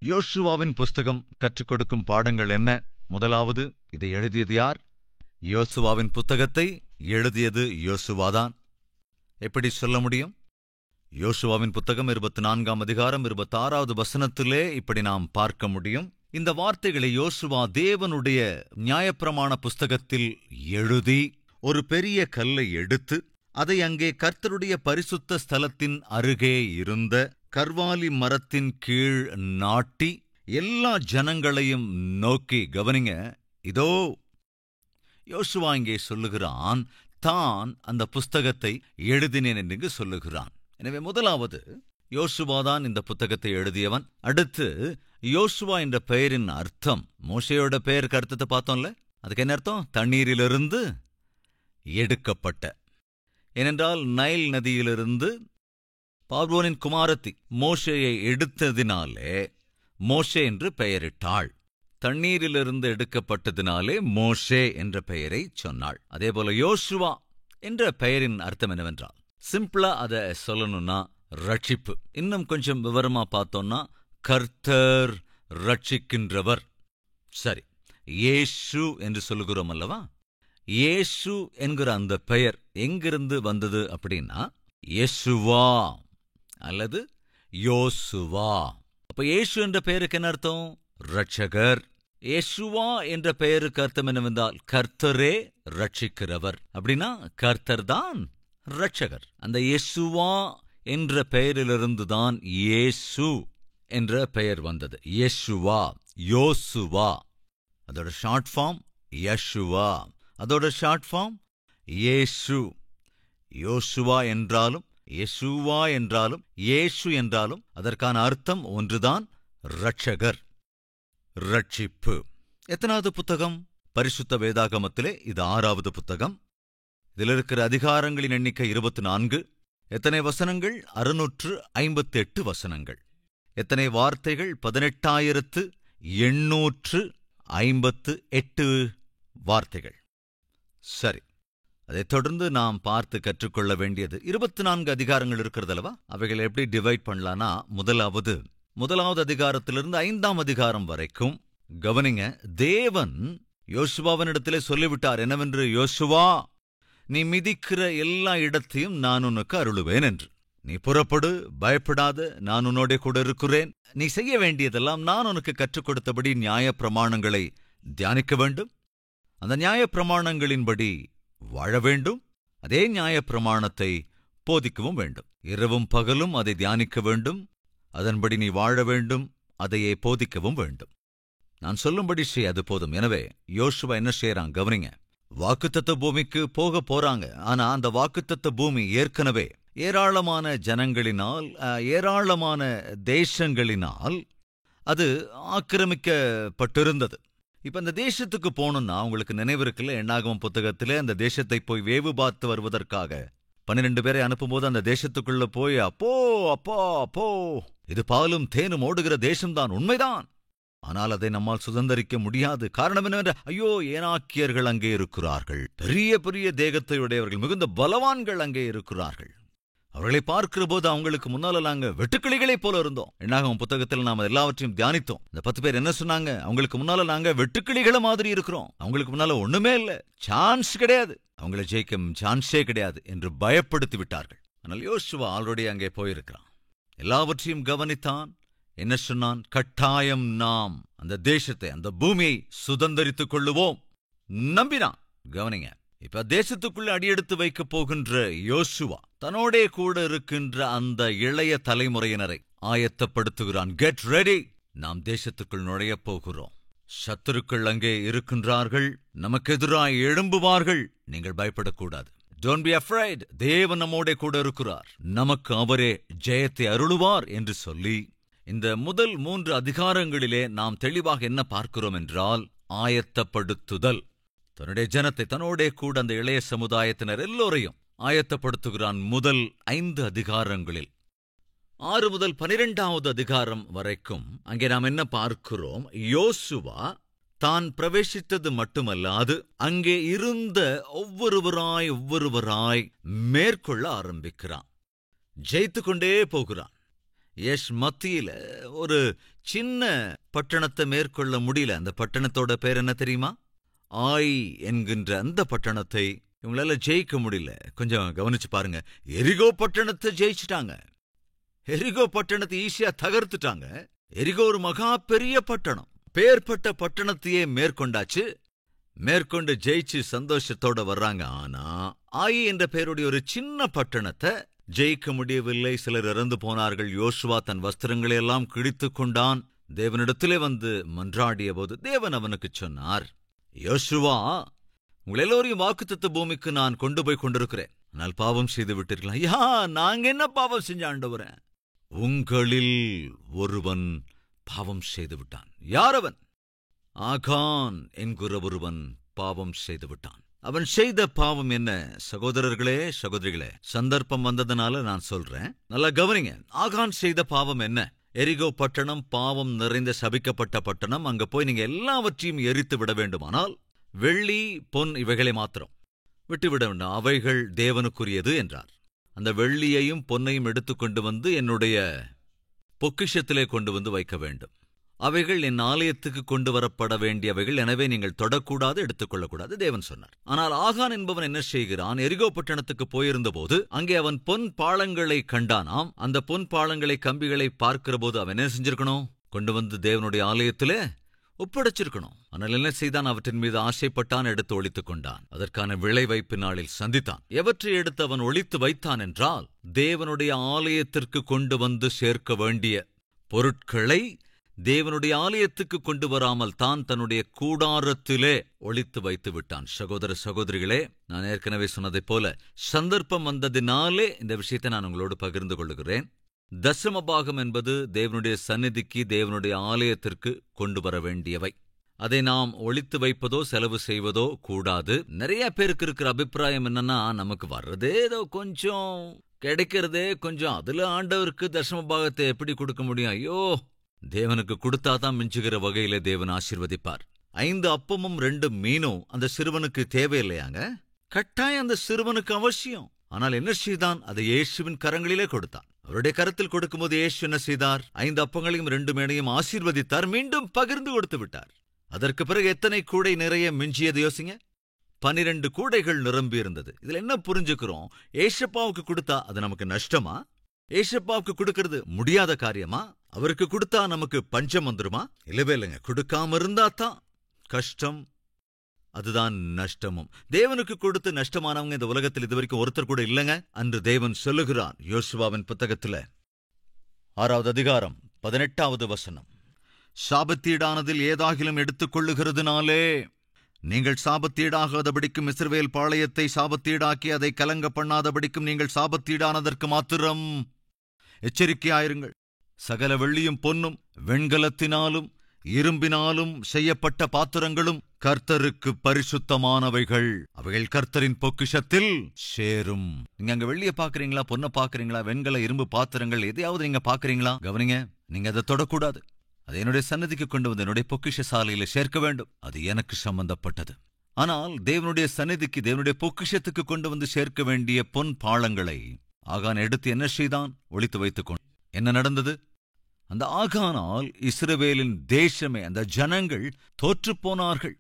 யோசுவாவின் புஸ்தகம் கற்றுக் கொடுக்கும் பாடங்கள் என்ன? முதலாவது, இதை எழுதியது யார்? யோசுவாவின் புத்தகத்தை எழுதியது யோசுவாதான். எப்படி சொல்ல முடியும்? யோசுவாவின் புத்தகம் 24ஆம் அதிகாரம் 26வது வசனத்திலே இப்படி நாம் பார்க்க முடியும். இந்த வார்த்தைகளை யோசுவா தேவனுடைய நியாயப்பிரமாண புஸ்தகத்தில் எழுதி ஒரு பெரிய கல்லை எடுத்து அதை அங்கே கர்த்தருடைய பரிசுத்த ஸ்தலத்தின் அருகே இருந்த கர்வாலி மரத்தின் கீழ் நாட்டி எல்லா ஜனங்களையும் நோக்கி, கவனிங்க, இதோ யோசுவா இங்கே சொல்லுகிறான், தான் அந்த புஸ்தகத்தை எழுதினேன் என்று சொல்லுகிறான். எனவே முதலாவது, யோசுவாதான் இந்த புத்தகத்தை எழுதியவன். அடுத்து, யோசுவா என்ற பெயரின் அர்த்தம், மோசேயோட பெயருக்கு அர்த்தத்தை பார்த்தோம்ல, அதுக்கு என்ன அர்த்தம்? தண்ணீரிலிருந்து எடுக்கப்பட்ட. ஏனென்றால் நைல் நதியிலிருந்து பார்வோனின் குமாரத்தி மோசேயை எடுத்ததினாலே மோசே என்று பெயரிட்டாள். தண்ணீரிலிருந்து எடுக்கப்பட்டதினாலே மோசே என்ற பெயரை சொன்னாள். அதேபோல யோசுவா என்ற பெயரின் அர்த்தம் என்னவென்றால், சிம்பிளா அதை சொல்லணும்னா ரட்சிப்பு. இன்னும் கொஞ்சம் விவரமா பார்த்தோம்னா கர்த்தர் ரட்சிக்கின்றவர். சரி, இயேசு என்று சொல்லுகிறோம் அல்லவா? இயேசு என்கிற அந்த பெயர் எங்கிருந்து வந்தது அப்படின்னா, யெசுவா அல்லது யோசுவா. அப்ப இயேசு என்ற பெயருக்கு என்ன அர்த்தம்? ரட்சகர். யெசுவா என்ற பெயருக்கு அர்த்தம் என்னவென்றால் கர்த்தரே ரட்சிக்கிறவர். அப்படின்னா கர்த்தர் தான் ரட்சகர். அந்த யெசுவா என்ற பெயரிலிருந்துதான் இயேசு என்ற பெயர் வந்தது. யெசுவா, யோசுவா, அதோட ஷார்ட் ஃபார்ம் யெசுவா, அதோட ஷார்ட் ஃபார்ம் இயேசு. யோசுவா என்றாலும் யெசுவா என்றாலும் இயேசு என்றாலும் அதற்கான அர்த்தம் ஒன்றுதான், ரட்சகர், ரட்சிப்பு. எத்தனாவது புத்தகம்? பரிசுத்த வேதாகமத்திலே இது 6வது புத்தகம். இதில் இருக்கிற அதிகாரங்களின் எண்ணிக்கை 24. எத்தனை வசனங்கள்? 658 வசனங்கள். எத்தனை வார்த்தைகள்? 18,858 வார்த்தைகள். சரி, அதைத் தொடர்ந்து நாம் பார்த்து கற்றுக்கொள்ள வேண்டியது 24 அதிகாரங்கள் இருக்கிறதல்லவா? அவைகளை எப்படி டிவைட் பண்ணலான்னா, முதலாவது அதிகாரத்திலிருந்து 5ஆம் அதிகாரம் வரைக்கும் கவனிங்க. தேவன் யோசுவாவினிடத்திலே சொல்லிவிட்டார் என்னவென்று, யோசுவா, நீ மிதிக்கிற எல்லா இடத்தையும் நான் உனக்கு அருளுவேன் என்று. நீ புறப்படு, பயப்படாத, நான் உன்னோட கூட இருக்கிறேன். நீ செய்ய வேண்டியதெல்லாம் நான் உனக்கு கற்றுக் கொடுத்தபடி நியாயப்பிரமாணங்களை தியானிக்க வேண்டும். அந்த நியாயப்பிரமாணங்களின்படி வாழ வேண்டும். அதே நியாயப்பிரமாணத்தை போதிக்கவும் வேண்டும். இரவும் பகலும் அதை தியானிக்க வேண்டும். அதன்படி நீ வாழ வேண்டும். அதையே போதிக்கவும் வேண்டும். நான் சொல்லும்படி செய், அது போதும். எனவே யோசுவா என்ன செய்யறான்? கவனிங்க. வாக்குத்தத்த பூமிக்கு போக போறாங்க. ஆனா அந்த வாக்குத்தத்த பூமி ஏற்கனவே ஏராளமான ஜனங்களினால், ஏராளமான தேசங்களினால் அது ஆக்கிரமிக்கப்பட்டிருந்தது. இப்ப அந்த தேசத்துக்கு போகணும்னா, உங்களுக்கு நினைவு இருக்குல்ல, என்னாகமம் புத்தகத்திலே அந்த தேசத்தை போய் வேவு பார்த்து வருவதற்காக 12 பேரை அனுப்பும்போது அந்த தேசத்துக்குள்ள போய், அப்போ இது பாலும் தேனும் ஓடுகிற தேசம்தான், உண்மைதான். ஆனால் அதை நம்மால் சுதந்தரிக்க முடியாது. காரணம் என்னவென்ற, ஐயோ, ஏனாக்கியர்கள் அங்கே இருக்கிறார்கள், பெரிய பெரிய தேகத்தையுடையவர்கள், மிகுந்த பலவான்கள் அங்கே இருக்கிறார்கள். அவர்களை பார்க்கிற போது அவங்களுக்கு முன்னால நாங்க வெட்டுக்கிளிகளைப் போல இருந்தோம். என்னாகும் புத்தகத்தில் நாம எல்லாவற்றையும் தியானித்தோம். இந்த 10 பேர் என்ன சொன்னாங்க? அவங்களுக்கு முன்னால நாங்க வெட்டுக்கிளிகளை மாதிரி இருக்கிறோம், அவங்களுக்கு முன்னால ஒண்ணுமே இல்ல, சான்ஸ் கிடையாது, அவங்களை ஜெயிக்கும் சான்ஸே கிடையாது என்று பயப்படுத்தி விட்டார்கள். ஆனால் யோசுவா ஆல்ரெடி அங்கே போயிருக்கிறான். எல்லாவற்றையும் கவனித்தான். என்ன சொன்னான்? கட்டாயம் நாம் அந்த தேசத்தை, அந்த பூமியை சுதந்தரித்துக் கொள்ளுவோம் நம்பினான். கவனிங்க. இப்ப தேசத்துக்குள்ள அடியெடுத்து வைக்க போகின்ற யோசுவா தன்னோடே கூட இருக்கின்ற அந்த இளைய தலைமுறையினரை ஆயத்தப்படுத்துகிறான். கெட் ரெடி, நாம் தேசத்துக்குள் நுழையப் போகிறோம். சத்துருக்கள் அங்கே இருக்கின்றார்கள், நமக்கு எதிராய் எழும்புவார்கள், நீங்கள் பயப்படக்கூடாது. டோன்ட் பி அஃப்ரைட், தேவன் நம்மோடே கூட இருக்கிறார், நமக்கு அவரே ஜெயத்தை அருளுவார் என்று சொல்லி, இந்த முதல் 3 அதிகாரங்களிலே நாம் தெளிவாக என்ன பார்க்கிறோம் என்றால், ஆயத்தப்படுத்துதல். தன்னுடைய ஜனத்தை, தன்னோடே கூட அந்த இளைய சமுதாயத்தினர் எல்லோரையும் ஆயத்தப்படுத்துகிறான். முதல் 5 அதிகாரங்களில் 6 முதல் 12வது அதிகாரம் வரைக்கும் அங்கே நாம் என்ன பார்க்கிறோம்? யோசுவா தான் பிரவேசித்தது மட்டுமல்லாது அங்கே இருந்த ஒவ்வொருவராய் மேற்கொள்ள ஆரம்பிக்கிறான். ஜெயித்து கொண்டே போகிறான். எஷ் மத்தியில ஒரு சின்ன பட்டணத்தை மேற்கொள்ள முடியல. அந்த பட்டணத்தோட பேர் என்ன தெரியுமா? ஆய் என்கின்ற அந்த பட்டணத்தை இவங்களால ஜெயிக்க முடியல. கொஞ்சம் கவனிச்சு பாருங்க. எரிகோ பட்டணத்தை ஜெயிச்சிட்டாங்க. எரிகோ பட்டணத்தை ஈஸியா தகர்த்துட்டாங்க. எரிகோ ஒரு மகா பெரிய பட்டணம். பேர்பட்ட பட்டணத்தையே மேற்கொண்டாச்சு. மேற்கொண்டு ஜெயிச்சு சந்தோஷத்தோட வர்றாங்க. ஆனா ஆயி என்ற பெயருடைய ஒரு சின்ன பட்டணத்தை ஜெயிக்க முடியவில்லை. சிலர் இறந்து போனார்கள். யோசுவா தன் வஸ்திரங்களை எல்லாம் கிழித்து கொண்டான். தேவனிடத்திலே வந்து மன்றாடிய போது தேவன் அவனுக்கு சொன்னார், யோசுவா, உங்கள் எல்லோரையும் வாக்குத்தத்த பூமிக்கு நான் கொண்டு போய் கொண்டிருக்கிறேன். ஆனால் பாவம் செய்து விட்டீர்களா? ஐயா, நாங்க என்ன பாவம் செஞ்ச ஆண்டவரே? உங்களில் ஒருவன் பாவம் செய்து விட்டான். யார் அவன்? ஆகான் என்கிற ஒருவன் பாவம் செய்து விட்டான். அவன் செய்த பாவம் என்ன? சகோதரர்களே, சகோதரிகளே, சந்தர்ப்பம் வந்ததுனால நான் சொல்றேன், நல்லா கவனிங்க. ஆகான் செய்த பாவம் என்ன? எரிகோ பட்டணம் பாவம் நிறைந்த சபிக்கப்பட்ட பட்டணம். அங்க போய் நீங்க எல்லாவற்றையும் எரித்து விட வேண்டுமானால் வெள்ளி பொன் இவைகளை மாத்திரம் விட்டுவிட வேண்டும், அவைகள் தேவனுக்குரியது என்றார். அந்த வெள்ளியையும் பொன்னையும் எடுத்துக்கொண்டு வந்து என்னுடைய பொக்கிஷத்திலே கொண்டு வந்து வைக்க வேண்டும். அவைகள் என் ஆலயத்துக்கு கொண்டு வரப்பட வேண்டியவைகள், எனவே நீங்கள் தொடக்கூடாது, எடுத்துக்கொள்ளக்கூடாது தேவன் சொன்னார். ஆனால் ஆகான் என்பவன் என்ன செய்கிறான்? எரிகோ பட்டணத்துக்கு போயிருந்த போது அங்கே அவன் பொன் பாளங்களை கண்டானாம். அந்த பொன் பாளங்களை, கம்பிகளை பார்க்கிற போது அவன் என்ன செஞ்சிருக்கணும்? கொண்டு வந்து தேவனுடைய ஆலயத்திலே ஒப்படைச்சிருக்கணும். ஆனால் என்ன செய்தான்? அவற்றின் மீது ஆசைப்பட்டான், எடுத்து ஒளித்துக் கொண்டான். அதற்கான விளைவைப்பு நாளில் சந்தித்தான். எவற்றை எடுத்து அவன் ஒளித்து வைத்தான் என்றால், தேவனுடைய ஆலயத்திற்கு கொண்டு வந்து சேர்க்க வேண்டிய பொருட்களை தேவனுடைய ஆலயத்துக்கு கொண்டு வராமல் தான் தன்னுடைய கூடாரத்திலே ஒளித்து வைத்து விட்டான். சகோதர சகோதரிகளே, நான் ஏற்கனவே சொன்னதைப் போல சந்தர்ப்பம் வந்ததினாலே இந்த விஷயத்தை நான் உங்களோடு பகிர்ந்து கொள்ளுகிறேன். தசமபாகம் என்பது தேவனுடைய சந்நிதிக்கு, தேவனுடைய ஆலயத்திற்கு கொண்டு வர வேண்டியவை. அதை நாம் ஒளித்து வைப்பதோ செலவு செய்வதோ கூடாது. நிறைய பேருக்கு இருக்கிற அபிப்பிராயம் என்னன்னா, நமக்கு வர்றதே ஏதோ கொஞ்சம், கிடைக்கிறதே கொஞ்சம், அதுல ஆண்டவருக்கு தசமபாகத்தை எப்படி கொடுக்க முடியும்? ஐயோ, தேவனுக்கு கொடுத்தாதான் மிஞ்சுகிற வகையிலே தேவன் ஆசீர்வதிப்பார். 5 அப்பமும் 2 மீனும் அந்த சிறுவனுக்கு தேவையில்லையாங்க? கட்டாயம் அந்த சிறுவனுக்கு அவசியம். ஆனால் என்ன செய்தான்? அதை இயேசுவின் கரங்களிலே கொடுத்தான். அவருடைய கரத்தில் கொடுக்கும்போது இயேசு என்ன செய்தார்? 5 அப்பங்களையும் 2 மீனையும் ஆசீர்வதித்தார். மீண்டும் பகிர்ந்து கொடுத்து விட்டார். அதற்கு பிறகு எத்தனை கூடை நிறைய மிஞ்சியது யோசிங்க. 12 கூடைகள் நிரம்பி இருந்தது. இதுல என்ன புரிஞ்சுக்கிறோம்? ஏசப்பாவுக்கு கொடுத்தா அது நமக்கு நஷ்டமா? ஏசப்பாவுக்கு கொடுக்கிறது முடியாத காரியமா? அவருக்கு கொடுத்தா நமக்கு பஞ்சம் வந்துருமா? இல்லவே இல்லைங்க. கொடுக்காம இருந்தா தான் கஷ்டம், அதுதான் நஷ்டமும். தேவனுக்கு கொடுத்து நஷ்டமானவங்க இந்த உலகத்தில் இதுவரைக்கும் ஒருத்தர் கூட இல்லைங்க. அன்று தேவன் சொல்லுகிறான் யோசுவாவின் புத்தகத்துல 6வது அதிகாரம் 18வது வசனம், சாபத்தீடானதில் ஏதாகிலும் எடுத்துக் கொள்ளுகிறதுனாலே நீங்கள் சாபத்தீடாகாதபடிக்கும் இஸ்ரவேல் பாளையத்தை சாபத்தீடாக்கி அதை கலங்க பண்ணாதபடிக்கும் நீங்கள் சாபத்தீடானதற்கு மாத்திரம் எச்சரிக்கையாயிருங்கள். சகல வெள்ளியும் பொன்னும் வெண்கலத்தினாலும் இரும்பினாலும் செய்யப்பட்ட பாத்திரங்களும் கர்த்தருக்கு பரிசுத்தமானவைகள், அவைகள் கர்த்தரின் பொக்கிஷத்தில் சேரும். நீங்க அங்க வெள்ளிய பாக்குறீங்களா? பொன்ன பாக்குறீங்களா? வெண்கல இரும்பு பாத்திரங்கள் எதையாவது நீங்க பாக்குறீங்களா? கவனிங்க, நீங்க அதை தொடக்கூடாது. அது என்னுடைய சன்னதிக்கு கொண்டு வந்து என்னுடைய பொக்கிஷ சாலையில சேர்க்க வேண்டும். அது எனக்கு சம்பந்தப்பட்டது. ஆனால் தேவனுடைய சந்நிதிக்கு, தேவனுடைய பொக்கிஷத்துக்கு கொண்டு வந்து சேர்க்க வேண்டிய பொன் பாளங்களை ஆகான் எடுத்து என்ன செய்தான்? ஒளித்து வைத்துக் கொண்டு என்ன நடந்தது? அந்த ஆகானால் இஸ்ரவேலின் தேசமே, அந்த ஜனங்கள் தோற்றுப்போனார்கள்.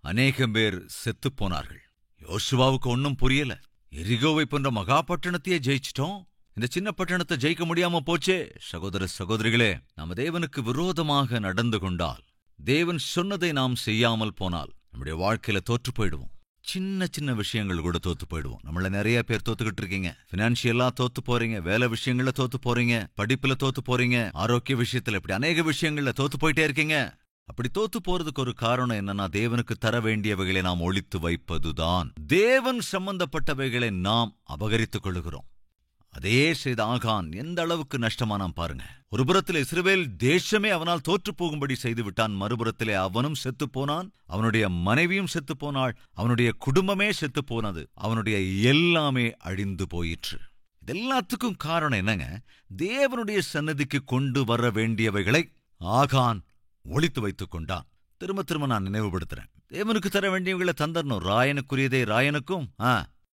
அநேகம் பேர் செத்துப்போனார்கள். யோசுவாவுக்கு ஒன்னும் புரியல. எரிகோவை போன்ற மகா பட்டணத்தையே ஜெயிச்சிட்டோம், இந்த சின்ன பட்டணத்தை ஜெயிக்க முடியாம போச்சே. சகோதர சகோதரிகளே, நாம் தேவனுக்கு விரோதமாக நடந்து கொண்டால், தேவன் சொன்னதை நாம் செய்யாமல் போனால் நம்முடைய வாழ்க்கையில தோற்று போயிடுவோம். சின்ன சின்ன விஷயங்கள் கூட தோத்து போயிடுவோம். நம்மள நிறைய பேர் தோத்துக்கிட்டு இருக்கீங்க. பினான்சியலா தோத்து போறீங்க, வேலை விஷயங்கள்ல தோத்து போறீங்க, படிப்புல தோத்து போறீங்க, ஆரோக்கிய விஷயத்துல, இப்படி அநேக விஷயங்கள்ல தோத்து போயிட்டே இருக்கீங்க. அப்படி தோத்து போறதுக்கு ஒரு காரணம் என்னன்னா, தேவனுக்கு தர வேண்டியவைகளை நாம் ஒளித்து வைப்பதுதான். தேவன் சம்பந்தப்பட்டவைகளை நாம் அபகரித்துக் கொள்ளுகிறோம். அதே செய்த ஆகான் எந்த அளவுக்கு நஷ்டமானான் பாருங்க. ஒரு புறத்திலே இஸ்ரவேல் தேசமே அவனால் தோற்று போகும்படி செய்து விட்டான். மறுபுறத்திலே அவனும் செத்து போனான், அவனுடைய மனைவியும் செத்து போனாள், அவனுடைய குடும்பமே செத்து போனது, அவனுடைய எல்லாமே அழிந்து போயிற்று. இதெல்லாத்துக்கும் காரணம் என்னங்க? தேவனுடைய சன்னதிக்கு கொண்டு வர வேண்டியவைகளை ஆகான் ஒளித்து வைத்துக் கொண்டான். திரும்ப திரும்ப நான் நினைவுபடுத்துறேன், தேவனுக்கு தர வேண்டியவைகளை தந்தரணும். ராயனுக்குரியதை ராயனுக்கும்,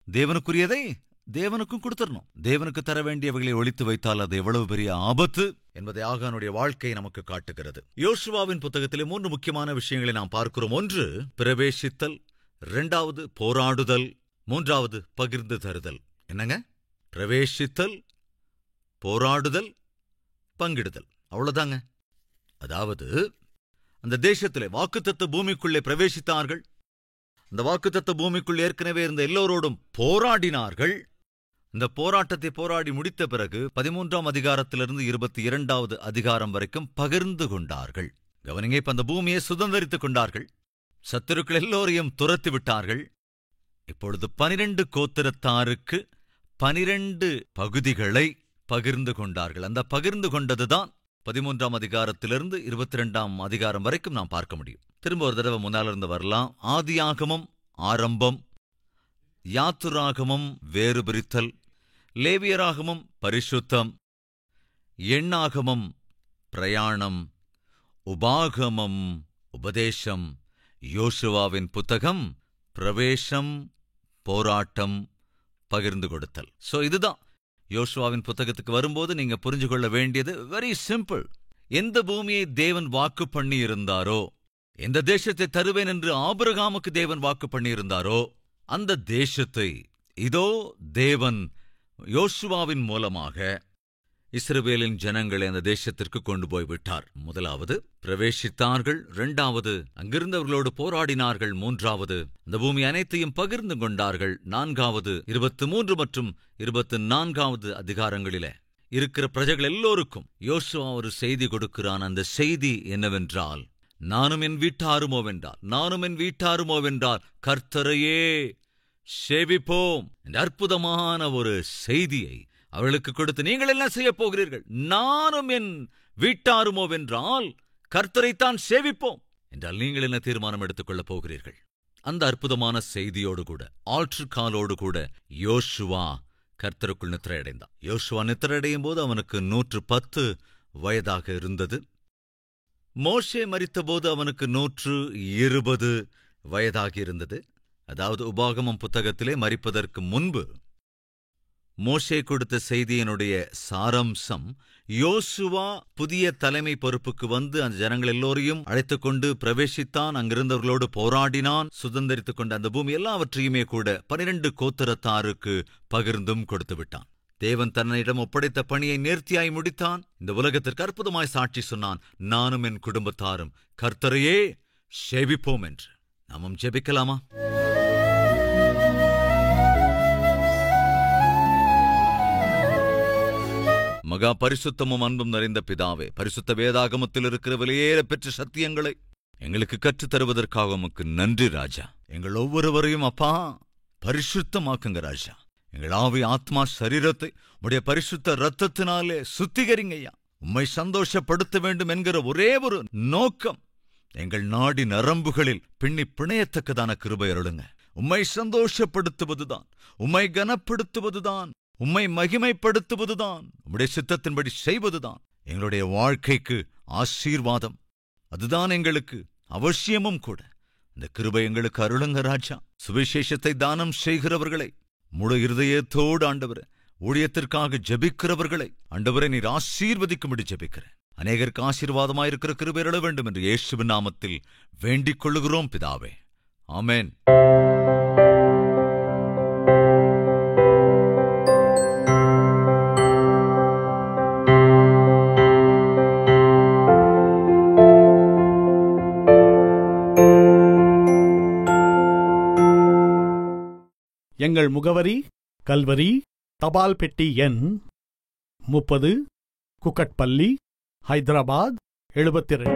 தேவனுக்குரியதை தேவனுக்கும் கொடுத்துடணும். தேவனுக்கு தர வேண்டியவைகளை ஒளித்து வைத்தால் அது எவ்வளவு பெரிய ஆபத்து என்பதை ஆகானுடைய வாழ்க்கை நமக்கு காட்டுகிறது. யோசுவாவின் புத்தகத்திலே 3 முக்கியமான விஷயங்களை நாம் பார்க்கிறோம். 1 பிரவேசித்தல், 2வது போராடுதல், 3வது பகிர்ந்து தருதல். என்னங்க? பிரவேசித்தல், போராடுதல், பங்கிடுதல். அவ்வளவுதாங்க. அதாவது அந்த தேசத்திலே வாக்குத்தத்த பூமிக்குள்ளே பிரவேசித்தார்கள். அந்த வாக்குத்தத்த பூமிக்குள் ஏற்கனவே இருந்த எல்லோரோடும் போராடினார்கள். இந்த போராட்டத்தை போராடி முடித்த பிறகு 13ஆம் அதிகாரத்திலிருந்து 22வது அதிகாரம் வரைக்கும் பகிர்ந்து கொண்டார்கள். கவனிங்க, இப்ப அந்த பூமியை சுதந்திரித்துக் கொண்டார்கள். சத்துருக்கள் எல்லோரையும் துரத்தி விட்டார்கள். இப்பொழுது 12 கோத்திரத்தாருக்கு 12 பகுதிகளை பகிர்ந்து கொண்டார்கள். அந்த பகிர்ந்து கொண்டதுதான் 13ஆம் அதிகாரத்திலிருந்து 22ஆம் அதிகாரம் வரைக்கும் நாம் பார்க்க முடியும். திரும்ப ஒரு தடவை முன்னாலிருந்து வரலாம். ஆதியாகமம் ஆரம்பம், யாத்துராகமம் வேறு பிரித்தல், லேவியராகமம் பரிசுத்தம், எண்ணாகமம் பிரயாணம், உபாகமம் உபதேசம், யோசுவாவின் புத்தகம் பிரவேசம், போராட்டம், பகிர்ந்து கொடுத்தல். இதுதான் யோசுவாவின் புத்தகத்துக்கு வரும்போது நீங்க புரிஞ்சு கொள்ள வேண்டியது வெரி சிம்பிள். எந்த பூமியை தேவன் வாக்கு பண்ணி இருந்தாரோ, எந்த தேசத்தை தருவேன் என்று ஆபிரகாமுக்கு தேவன் வாக்கு பண்ணியிருந்தாரோ, அந்த தேசத்தை இதோ தேவன் யோசுவாவின் மூலமாக இஸ்ரவேலின் ஜனங்களை அந்த தேசத்திற்கு கொண்டு போய் விட்டார். முதலாவது பிரவேசித்தார்கள், 2வது அங்கிருந்தவர்களோடு போராடினார்கள், 3வது அந்த பூமி அனைத்தையும் பகிர்ந்து கொண்டார்கள், 4வது 23 மற்றும் 24வது அதிகாரங்களிலே இருக்கிற பிரஜைகள் எல்லோருக்கும் யோசுவா ஒரு செய்தி கொடுக்கிறான். அந்த செய்தி என்னவென்றால், நானும் என் வீட்டாருமோவென்றால் கர்த்தரையே சேவிப்போம் என்ற அற்புதமான ஒரு செய்தியை அவர்களுக்கு கொடுத்து, நீங்கள் என்ன செய்ய போகிறீர்கள்? நானும் என் வீட்டாருமோவென்றால் கர்த்தரைத்தான் சேவிப்போம் என்றால் நீங்கள் என்ன தீர்மானம் எடுத்துக் கொள்ளப் போகிறீர்கள்? அந்த அற்புதமான செய்தியோடு கூட, ஆல்டர் காலோடு கூட யோசுவா கர்த்தருக்குள் நித்திரையடைந்தான். யோசுவா நித்திரையடையும் போது அவனுக்கு 110 வயதாக இருந்தது. மோசே மரித்தபோது அவனுக்கு 120 வயதாகி இருந்தது. அதாவது உபாகமம் புத்தகத்திலே மரிப்பதற்கு முன்பு மோசே கொடுத்த செய்தியினுடைய சாரம்சம், யோசுவா புதிய தலைமை பொறுப்புக்கு வந்து அந்த ஜனங்கள் எல்லோரையும் அழைத்துக் கொண்டு பிரவேசித்தான், அங்கிருந்தவர்களோடு போராடினான், சுதந்திரித்துக் கொண்ட அந்த பூமி எல்லாவற்றையுமே கூட 12 கோத்திரத்தாருக்கு பகிர்ந்தும் கொடுத்து விட்டான். தேவன் தன்னிடம் ஒப்படைத்த பணியை நேர்த்தியாய் முடித்தான். இந்த உலகத்திற்கு அற்புதமாய் சாட்சி சொன்னான், நானும் என் குடும்பத்தாரும் கர்த்தரையே சேவிப்போம் என்று. நாமும் ஜெபிக்கலாமா? மகா பரிசுத்தமும் அன்பும் நிறைந்த பிதாவே, பரிசுத்த வேதாகமத்தில் இருக்கிற விலையேற பெற்ற சத்தியங்களை எங்களுக்கு கற்றுத் தருவதற்காக உமக்கு நன்றி ராஜா. எங்கள் ஒவ்வொருவரையும் அப்பா பரிசுத்தமாக்குங்க ராஜா. எங்கள் ஆவி, ஆத்மா, சரீரத்தை உம்முடைய பரிசுத்த இரத்தத்தினாலே சுத்திகரிங்கய்யா. உம்மை சந்தோஷப்படுத்த வேண்டும் என்கிற ஒரே ஒரு நோக்கம் எங்கள் நாடி நரம்புகளில் பின்னி பிணையத்தக்கதான கிருபை அருளுங்க. உம்மை சந்தோஷப்படுத்துவதுதான், உம்மை கனப்படுத்துவதுதான், உம்மை மகிமைப்படுத்துவதுதான், உம்முடைய சித்தத்தின்படி செய்வதுதான் எங்களுடைய வாழ்க்கைக்கு ஆசீர்வாதம். அதுதான் எங்களுக்கு அவசியமும் கூட. இந்த கிருபை எங்களுக்கு அருளுங்க ராஜா. சுவிசேஷத்தை தானம் செய்கிறவர்களை முழு இருதயத்தோடு ஆண்டவரே, ஊழியத்திற்காக ஜெபிக்கிறவர்களை ஆண்டவரே நீர் ஆசீர்வதிக்கும்படி ஜெபிக்கிறேன். அநேகருக்கு ஆசீர்வாதமாயிருக்கிற கிருபை அருள வேண்டும் என்று இயேசுவின் நாமத்தில் வேண்டிக் கொள்ளுகிறோம் பிதாவே. ஆமென். எங்கள் முகவரி: கல்வரி, தபால் பெட்டி எண் 30, குக்கட்பள்ளி, ஹைதராபாத் 72.